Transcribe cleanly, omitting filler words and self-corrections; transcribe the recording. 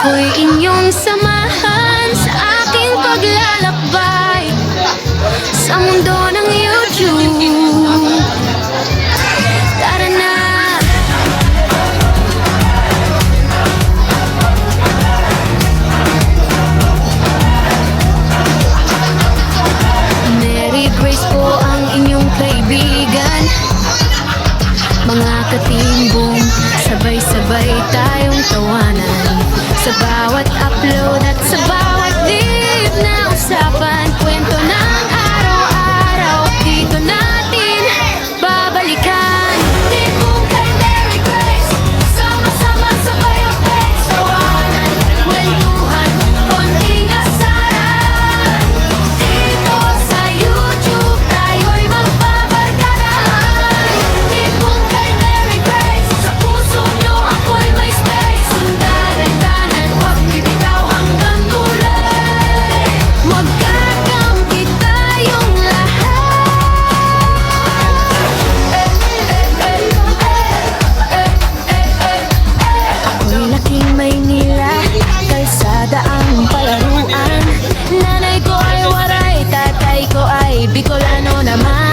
Ako'y inyong samahan sa aking paglalakbay sa mundo ng YouTube. Tara na! Mary Grace po ang inyong kaibigan. Mga katimbong, sabay-sabay tayong tawanan sa bawat upload at sa bawat deep na usapan. Kwento ng araw-araw, dito natin babalikan. Tipong kay Mary Grace, sama-sama sabay updates, tawanan, kwentuhan, konting asaran. Dito sa YouTube, tayo'y magbabarkadahan. Tipong kay Mary Grace, sa puso nyo ako'y may space. Sundaran-danan, huwag bibitaw hanggang tulay. Magkakampi tayong lahat. Ako'y laking Maynila, kalsada ang palaruan. Nanay ko ay Waray, tatay ko ay Bicolano naman.